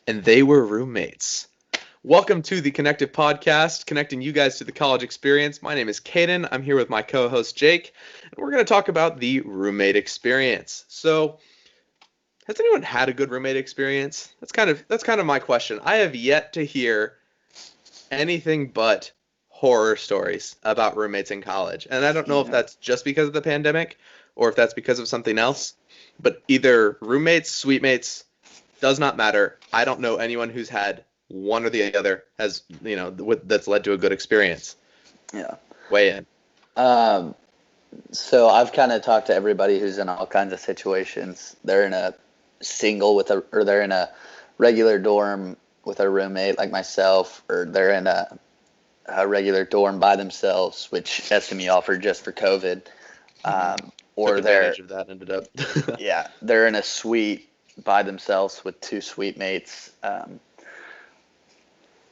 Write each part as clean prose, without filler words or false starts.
and they were roommates. Welcome to the Connective Podcast, connecting you guys to the college experience. My name is Caden. I'm here with my co-host Jake, and we're going to talk about the roommate experience. So, has anyone had a good roommate experience? That's kind of my question. I have yet to hear anything but horror stories about roommates in college, and I don't know if Yeah. that's just because of the pandemic or if that's because of something else. But either roommates, suite mates, does not matter. I don't know anyone who's had one or the other has, that's led to a good experience. Yeah. Weigh in. Um, so I've kind of talked to everybody who's in all kinds of situations. They're in a or they're in a regular dorm with a roommate like myself, or they're in a regular dorm by themselves, which SMU offered just for COVID. Took Or advantage of that, ended up. they're in a suite by themselves with two suite mates.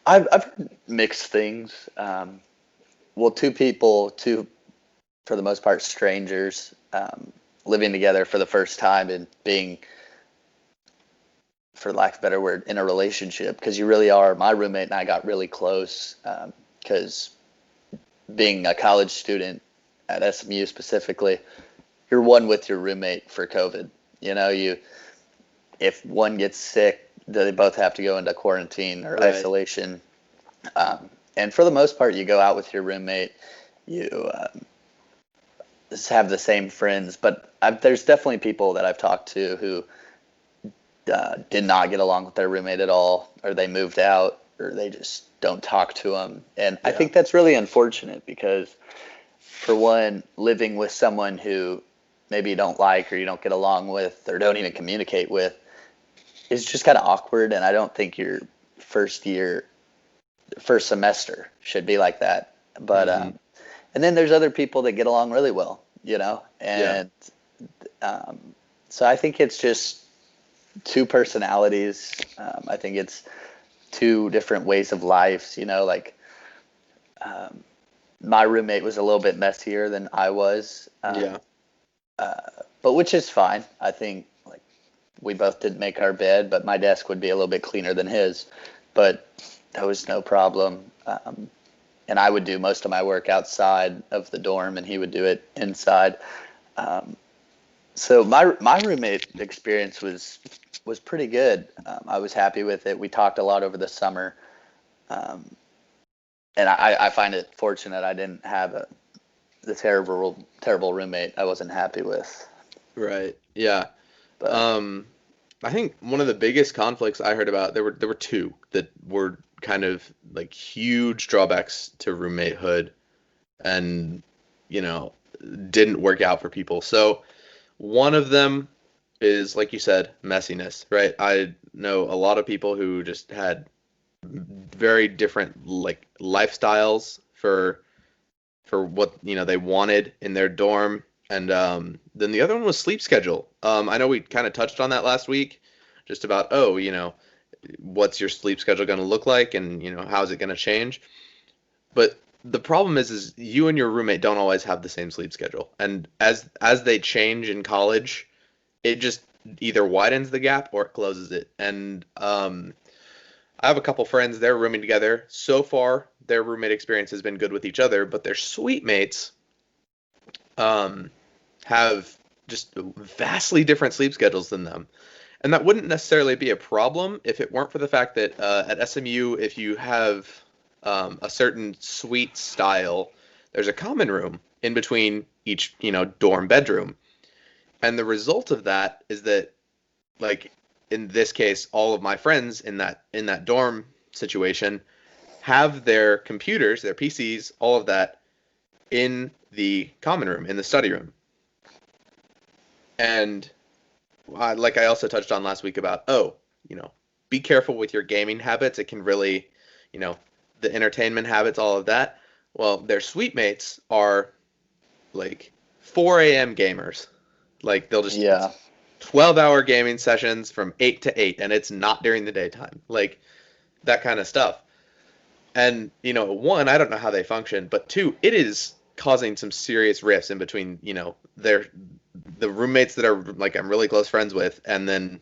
I've heard mixed things. Two for the most part strangers, living together for the first time and being, for lack of a better word, in a relationship, because you really are. My roommate and I got really close because being a college student at SMU specifically, you're one with your roommate for COVID. If one gets sick, they both have to go into quarantine or Right. isolation. And for the most part, you go out with your roommate. You just have the same friends, but there's definitely people that I've talked to who did not get along with their roommate at all, or they moved out, or they just don't talk to them. And I think that's really unfortunate because, for one, living with someone who maybe you don't like or you don't get along with or don't even communicate with is just kind of awkward. And I don't think your first semester should be like that. But and then there's other people that get along really well, and so I think it's just two personalities. I think it's two different ways of life. My roommate was a little bit messier than I was. But which is fine. I think like we both didn't make our bed, but my desk would be a little bit cleaner than his. But that was no problem. And I would do most of my work outside of the dorm, and he would do it inside. So my roommate experience was pretty good. I was happy with it. We talked a lot over the summer, and I find it fortunate I didn't have the terrible roommate I wasn't happy with. Right. Yeah. But I think one of the biggest conflicts I heard about, there were two that were kind of like huge drawbacks to roommatehood and, didn't work out for people. So one of them is, like you said, messiness, right? I know a lot of people who just had very different like lifestyles for what they wanted in their dorm. And then the other one was sleep schedule. I know we kind of touched on that last week, just about what's your sleep schedule going to look like, and how's it going to change. But the problem is you and your roommate don't always have the same sleep schedule, and as they change in college, it just either widens the gap or it closes it. And I have a couple friends, they're rooming together. So far, their roommate experience has been good with each other, but their suite mates have just vastly different sleep schedules than them. And that wouldn't necessarily be a problem if it weren't for the fact that at SMU, if you have a certain suite style, there's a common room in between each, dorm bedroom. And the result of that is that, like, in this case, all of my friends in that dorm situation have their computers, their PCs, all of that in the common room, in the study room. And like I also touched on last week about, be careful with your gaming habits. It can really, the entertainment habits, all of that. Well, their suite mates are like 4 a.m. gamers. Like they'll just 12-hour gaming sessions from 8 to 8, and it's not during the daytime. Like that kind of stuff. And, one, I don't know how they function, but two, it is causing some serious rifts in between, the roommates that are like I'm really close friends with, and then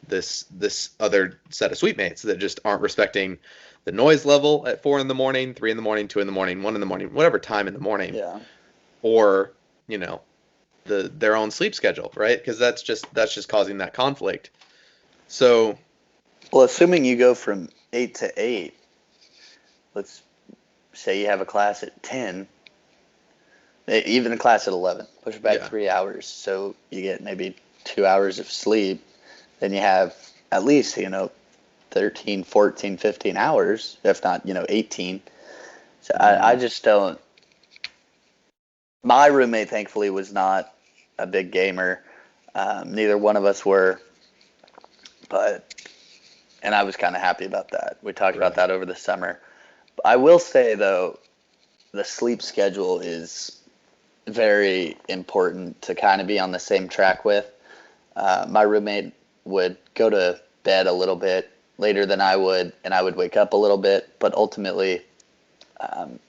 this other set of suite mates that just aren't respecting the noise level at 4 in the morning, 3 in the morning, 2 in the morning, 1 in the morning, whatever time in the morning, Yeah. or their own sleep schedule, right? Because that's just causing that conflict. So Well, assuming you go from 8 to 8, let's say you have a class at 10, even a class at 11, push it back yeah, 3 hours, so you get maybe 2 hours of sleep, then you have at least, 13, 14, 15 hours, if not, 18. So I just don't. My roommate, thankfully, was not a big gamer. Neither one of us were, but, and I was kind of happy about that. We talked about right, that over the summer. I will say, though, the sleep schedule is very important to kind of be on the same track with. My roommate would go to bed a little bit later than I would, and I would wake up a little bit. But um,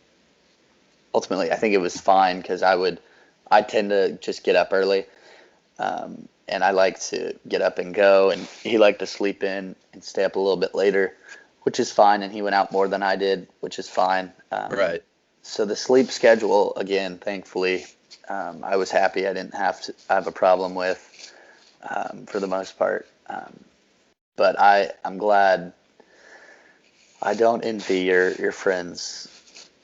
ultimately, I think it was fine because I tend to just get up early, and I like to get up and go. And he liked to sleep in and stay up a little bit later, which is fine. And he went out more than I did, which is fine. right. So the sleep schedule, again, thankfully, I was happy I didn't have a problem with, for the most part. But I'm glad. I don't envy your friends,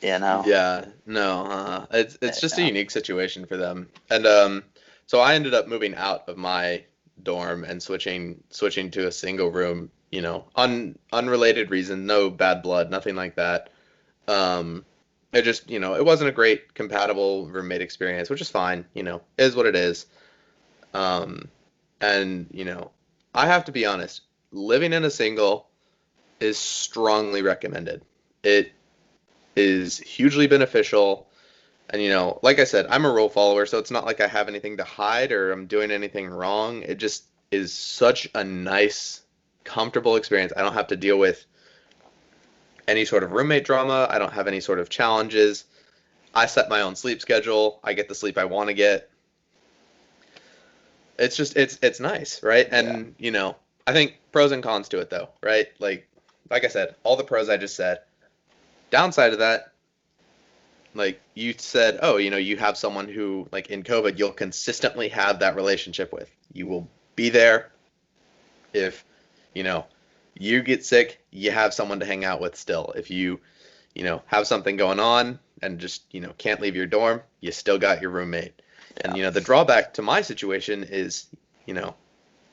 you know. Yeah, no, it's just a Yeah. unique situation for them. And so I ended up moving out of my dorm and switching to a single room, unrelated reason, no bad blood, nothing like that. Um, it just, it wasn't a great compatible roommate experience, which is fine, is what it is. Um, and, I have to be honest, living in a single is strongly recommended. It is hugely beneficial. And like I said, I'm a rule follower, so it's not like I have anything to hide or I'm doing anything wrong. It just is such a nice, comfortable experience. I don't have to deal with any sort of roommate drama. I don't have any sort of challenges. I set my own sleep schedule. I get the sleep I want to get. It's nice, right? Yeah. And I think pros and cons to it though, right? Like I said, all the pros I just said. Downside of that, like you said, oh, you have someone who, like in COVID, you'll consistently have that relationship with. You will be there if, you know, you get sick, you have someone to hang out with still. If have something going on and just, can't leave your dorm, you still got your roommate. And, Yeah. the drawback to my situation is, you know,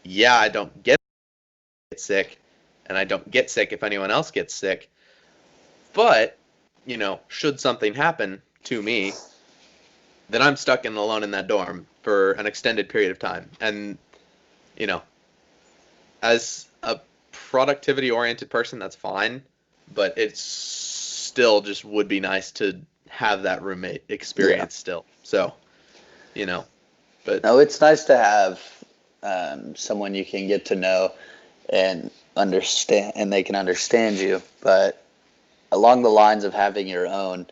yeah, I don't get sick and I don't get sick if anyone else gets sick, but, should something happen to me, then I'm stuck in alone in that dorm for an extended period of time. And, you know, as a productivity oriented person, that's fine, but it's still just would be nice to have that roommate Yeah. experience still. So, you know, but No, it's nice to have, someone you can get to know and understand, and they can understand you. But along the lines of having your own,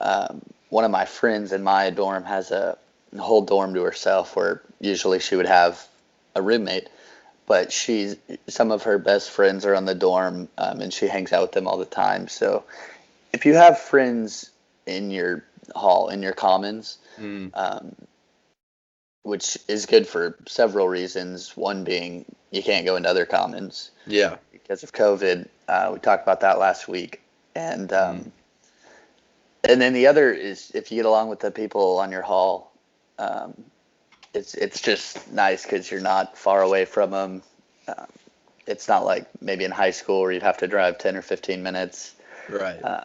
um, one of my friends in my dorm has a whole dorm to herself, where usually she would have a roommate, but some of her best friends are on the dorm, and she hangs out with them all the time. So if you have friends in your hall, in your commons, mm, um, which is good for several reasons. One being you can't go into other commons yeah, because of COVID. We talked about that last week, and mm, um, and then the other is if you get along with the people on your hall, um, it's just nice because you're not far away from them. Um, it's not like maybe in high school where you'd have to drive 10 or 15 minutes. right, Uh,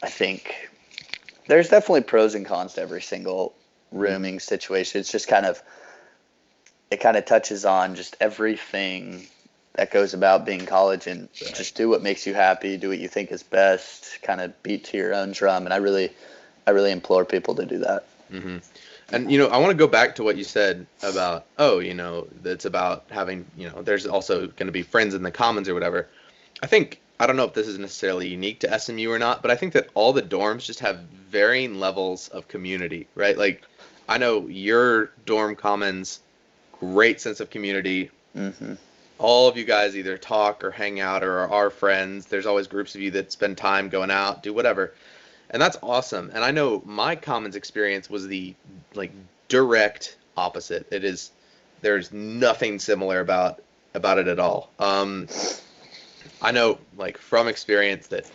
I think there's definitely pros and cons to every single mm, rooming situation. It's just it kind of touches on just everything that goes about being college, and right. just do what makes you happy, do what you think is best, kind of beat to your own drum. And I really implore people to do that. Hmm. And I want to go back to what you said about, oh, it's about having, there's also going to be friends in the commons or whatever. I don't know if this is necessarily unique to SMU or not, but I think that all the dorms just have varying levels of community, right? Like, I know your dorm commons, great sense of community, Hmm. all of you guys either talk or hang out or are friends. There's always groups of you that spend time going out, do whatever. And that's awesome. And I know my commons experience was the like direct opposite. There's nothing similar about it at all. I know like from experience that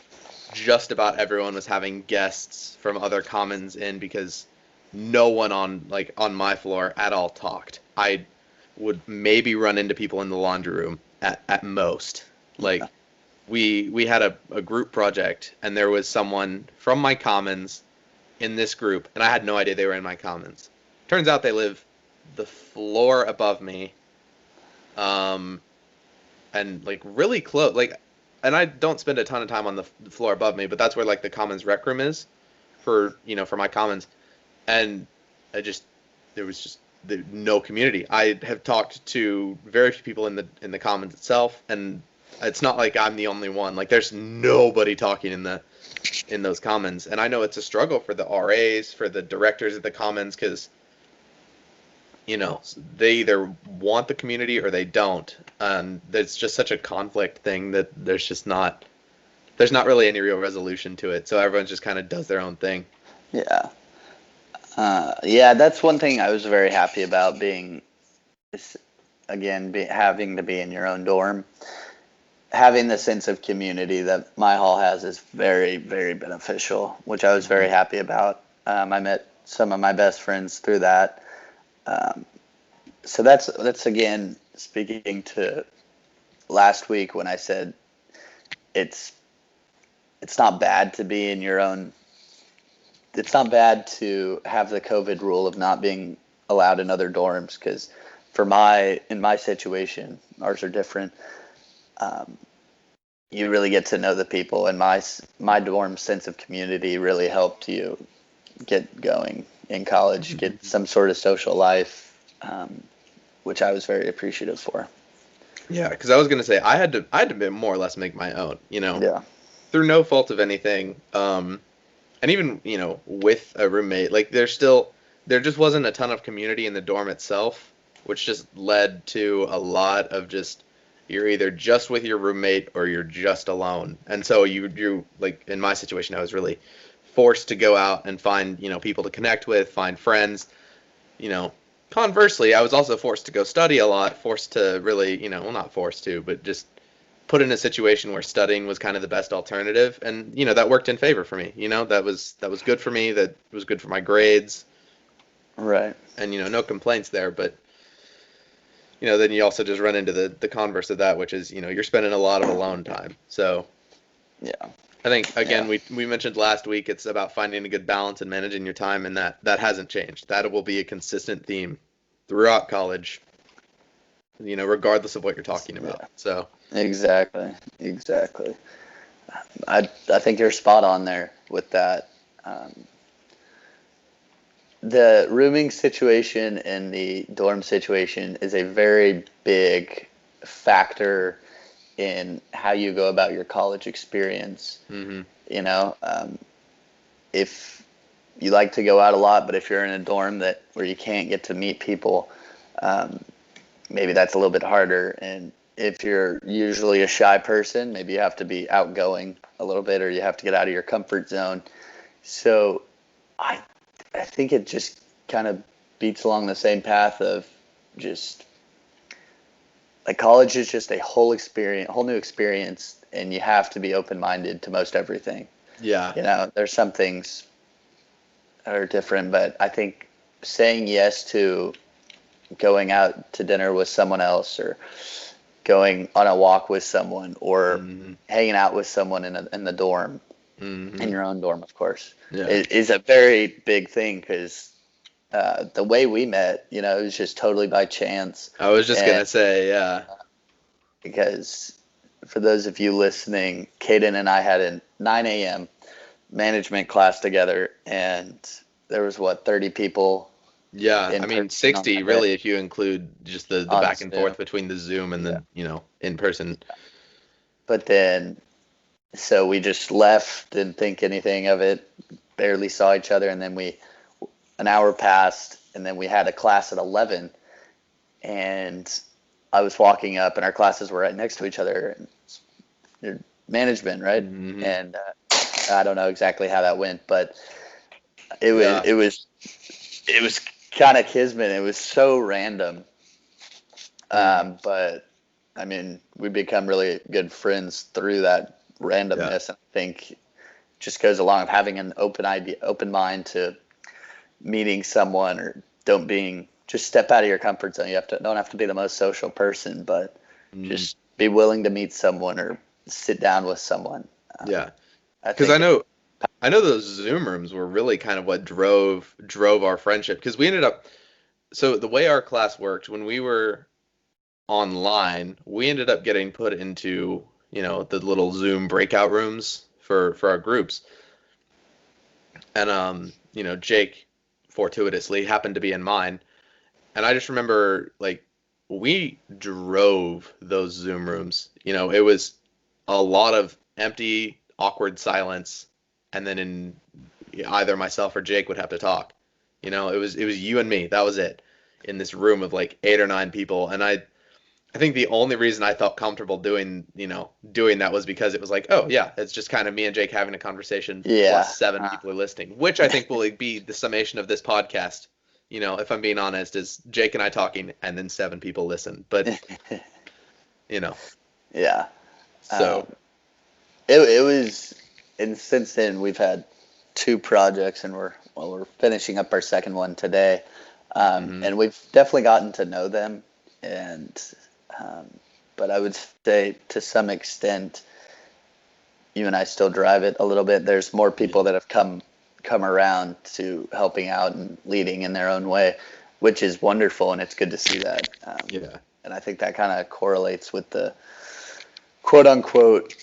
just about everyone was having guests from other commons in because no one on my floor at all talked. I would maybe run into people in the laundry room at most. Like we had a group project and there was someone from my commons in this group and I had no idea they were in my commons. Turns out they live the floor above me. And like really close like and I don't spend a ton of time on the floor above me, but that's where like the commons rec room is for my commons. And I just there was just no community. I have talked to very few people in the commons itself, and it's not like I'm the only one. Like there's nobody talking in those commons, and I know it's a struggle for the RAs, for the directors of the commons, because they either want the community or they don't, and it's just such a conflict thing that there's not really any real resolution to it. So everyone just kind of does their own thing. Yeah. Yeah, that's one thing I was very happy about having to be in your own dorm. Having the sense of community that my hall has is very, very beneficial, which I was very happy about. I met some of my best friends through that. So that's again speaking to last week when I said it's not bad to be in your own. It's not bad to have the COVID rule of not being allowed in other dorms because in my situation, ours are different. You really get to know the people, and my dorm sense of community really helped you get going in college, get some sort of social life, which I was very appreciative for. Yeah, because I was gonna say I had to more or less make my own, Yeah. through no fault of anything. And even with a roommate, like there just wasn't a ton of community in the dorm itself, which just led to a lot of just you're either just with your roommate or you're just alone. And so you like in my situation, I was really forced to go out and find people to connect with, find friends. Conversely, I was also forced to go study a lot, forced to really well, not forced to, but just put in a situation where studying was kind of the best alternative, and that worked in favor for me. That was good for me. That was good for my grades. Right. And no complaints there. But then you also just run into the converse of that, which is you're spending a lot of alone time. So yeah, I think again we mentioned last week it's about finding a good balance and managing your time, and that hasn't changed. That will be a consistent theme throughout college. Regardless of what you're talking about. Yeah. So exactly. I think you're spot on there with that. The rooming situation and the dorm situation is a very big factor in how you go about your college experience. Mm-hmm. If you like to go out a lot, but if you're in a dorm where you can't get to meet people, maybe that's a little bit harder. And if you're usually a shy person, maybe you have to be outgoing a little bit, or you have to get out of your comfort zone. So I think it just kind of beats along the same path of just like college is just a whole new experience, and you have to be open-minded to most everything. Yeah. There's some things that are different, but I think saying yes to going out to dinner with someone else, or going on a walk with someone, or hanging out with someone in the dorm, in your own dorm, of course, is a very big thing, because the way we met, it was just totally by chance. I was just going to say, yeah. Because for those of you listening, Caden and I had a 9 a.m. management class together, and there was 30 people. Yeah, I mean 60 really if you include just the back and forth between the Zoom and the in person. But then, so we just left, didn't think anything of it, barely saw each other, and then an hour passed, and then we had a class at 11, and I was walking up, and our classes were right next to each other, and you're management, right? Mm-hmm. And I don't know exactly how that went, but it was Yeah. it was kind of kismet. It was so random, but I mean, we become really good friends through that Yeah. randomness. And I think it just goes along with having an open mind to meeting someone, or don't being just step out of your comfort zone. You don't have to be the most social person, but Mm, just be willing to meet someone or sit down with someone. yeah. I Because I think it, know I know those Zoom rooms were really kind of what drove our friendship. Because we ended up so the way our class worked when we were online, we ended up getting put into, the little Zoom breakout rooms for our groups. And Jake fortuitously happened to be in mine. And I just remember like we drove those Zoom rooms. It was a lot of empty, awkward silence, and then either myself or Jake would have to talk. It was you and me. That was it in this room of like 8 or 9 people. And I think the only reason I felt comfortable doing that was because it was like, oh yeah, it's just kind of me and Jake having a conversation yeah, plus 7 people are listening, which I think will be the summation of this podcast. If I'm being honest, is Jake and I talking and then 7 people listen. But you know, yeah. so It was, and since then we've had 2 projects, and we're finishing up our second one today, mhm, and we've definitely gotten to know them, and um, but I would say to some extent you and I still drive it a little bit. There's more yeah, people that have come around to helping out and leading in their own way, which is wonderful, and it's good to see that. yeah, And I think that kind of correlates with the quote unquote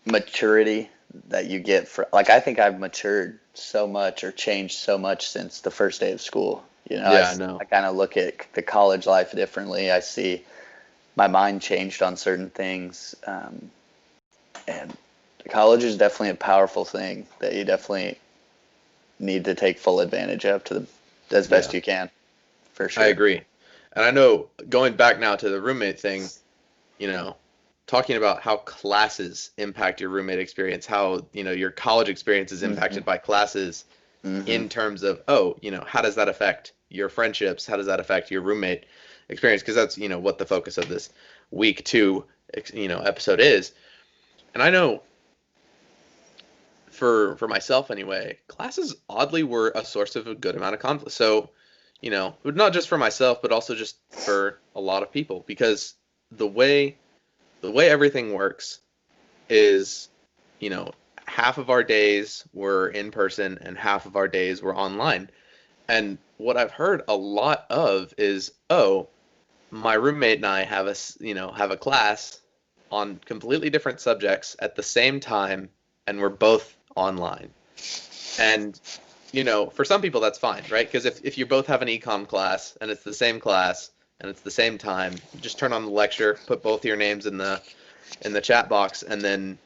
maturity that you get for, like, I think I've matured so much or changed so much since the first day of school. yeah, I know. I kind of look at the college life differently. I see my mind changed on certain things, and college is definitely a powerful thing that you definitely need to take full advantage of as best Yeah, you can, for I sure. agree. And I know going back now to the roommate thing, you know, talking about how classes impact your roommate experience, how, your college experience is Hmm. impacted by classes Hmm. in terms of, oh, how does that affect your friendships? How does that affect your roommate experience? Because that's, what the focus of this week 2, episode is. And I know for myself anyway, classes oddly were a source of a good amount of conflict. So, not just for myself, but also just for a lot of people, because the way the way everything works is, you know, half of our days were in person and half of our days were online. And what I've heard a lot of is, oh, my roommate and I have a class on completely different subjects at the same time, and we're both online. And for some people that's fine, right? Because if you both have an econ class and it's the same class and it's the same time, just turn on the lecture, put both your names in the chat box, and then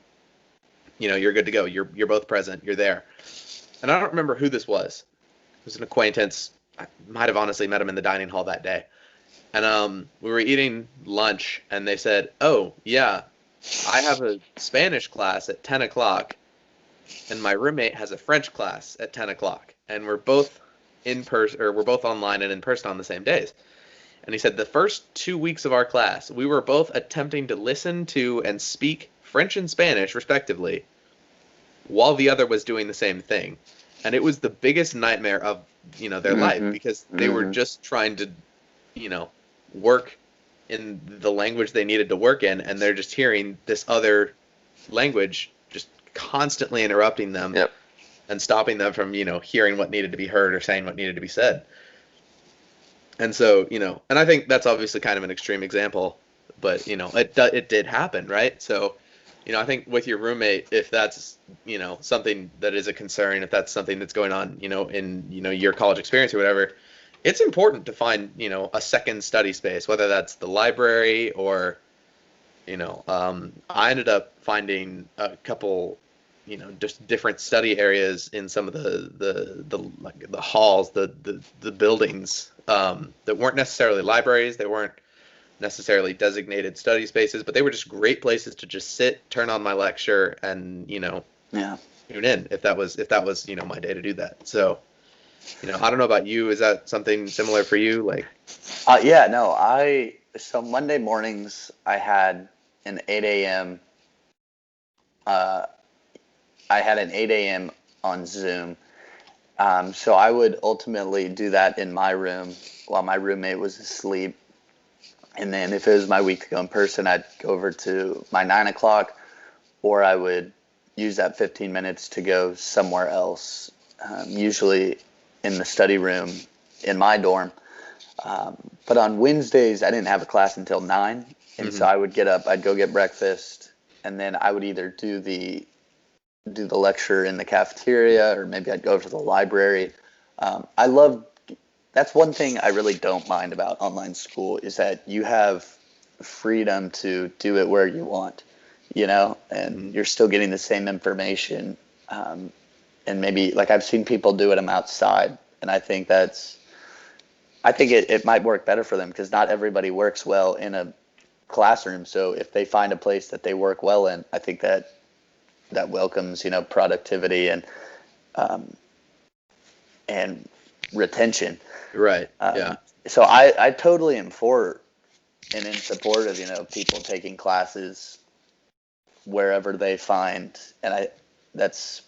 you're good to go. You're both present. You're there. And I don't remember who this was. It was an acquaintance. I might have honestly met him in the dining hall that day. And we were eating lunch, and they said, "Oh yeah, I have a Spanish class at 10 o'clock, and my roommate has a French class at 10 o'clock, and we're both in person, or we're both online and in person on the same days." And he said the first 2 weeks of our class, we were both attempting to listen to and speak French and Spanish, respectively, while the other was doing the same thing. And it was the biggest nightmare of, their life, Hmm. because they were Hmm. just trying to, you know, work in the language they needed to work in, and they're just hearing this other language just constantly interrupting them Yep. and stopping them from, hearing what needed to be heard or saying what needed to be said. And so, and I think that's obviously kind of an extreme example, but it did happen, right? So, I think with your roommate, if that's something that is a concern, if that's something that's going on, in your college experience or whatever, it's important to find a second study space, whether that's the library or I ended up finding a couple just different study areas in some of the like the halls, the buildings that weren't necessarily libraries. They weren't necessarily designated study spaces, but they were just great places to just sit, turn on my lecture, and Yeah. tune in if that was my day to do that. So I don't know about you. Is that something similar for you? Like, Yeah, no, so Monday mornings I had an 8 a.m. Uh, I had an 8 a.m. on Zoom. So I would ultimately do that in my room while my roommate was asleep. And then if it was my week to go in person, I'd go over to my 9 o'clock, or I would use that 15 minutes to go somewhere else, usually in the study room in my dorm. But on Wednesdays, I didn't have a class until 9. And so I would get up, I'd go get breakfast, and then I would either do the lecture in the cafeteria, or maybe I'd go to the library. I love That's one thing I really don't mind about online school, is that you have freedom to do it where you want, and you're still getting the same information. And maybe, like, I've seen people do it, I'm outside, and I think it might work better for them, because not everybody works well in a classroom. So if they find a place that they work well in, I think that welcomes, productivity and retention. right. Yeah. So I totally am for and in support of, people taking classes wherever they find. And that's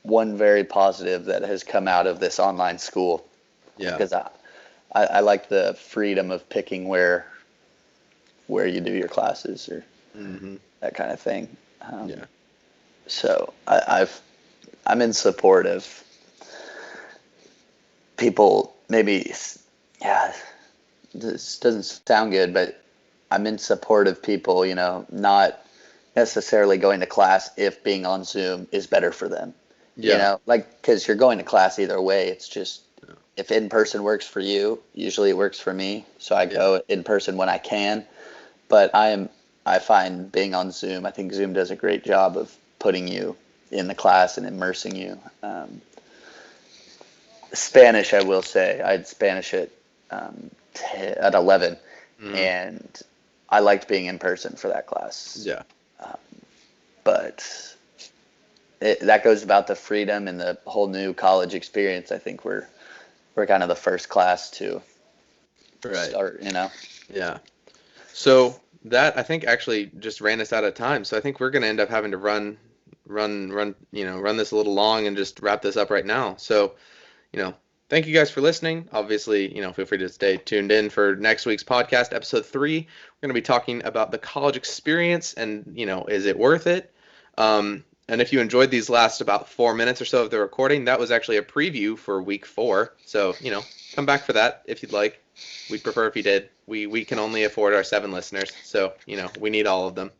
one very positive that has come out of this online school. Yeah. Because I like the freedom of picking where you do your classes, or that kind of thing. Yeah. So I'm in support of people, maybe, yeah, this doesn't sound good, but I'm in support of people, not necessarily going to class if being on Zoom is better for them. Yeah. Because you're going to class either way. It's just, if in person works for you, usually it works for me. So I go in person when I can. But I find being on Zoom, I think Zoom does a great job of putting you in the class and immersing you. Spanish, I will say, I had Spanish at 11, and I liked being in person for that class. Yeah. But that goes about the freedom and the whole new college experience. I think we're kind of the first class to start. Yeah. So that, I think, actually just ran us out of time. So I think we're going to end up having to run this a little long and just wrap this up right now. So, thank you guys for listening. Obviously, feel free to stay tuned in for next week's podcast, episode 3. We're going to be talking about the college experience and, is it worth it? And if you enjoyed these last about 4 minutes or so of the recording, that was actually a preview for week 4. So, come back for that if you'd like. We'd prefer if you did. We can only afford our 7 listeners, so, we need all of them.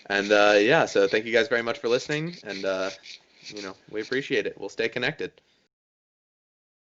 And, so thank you guys very much for listening, and, we appreciate it. We'll stay connected.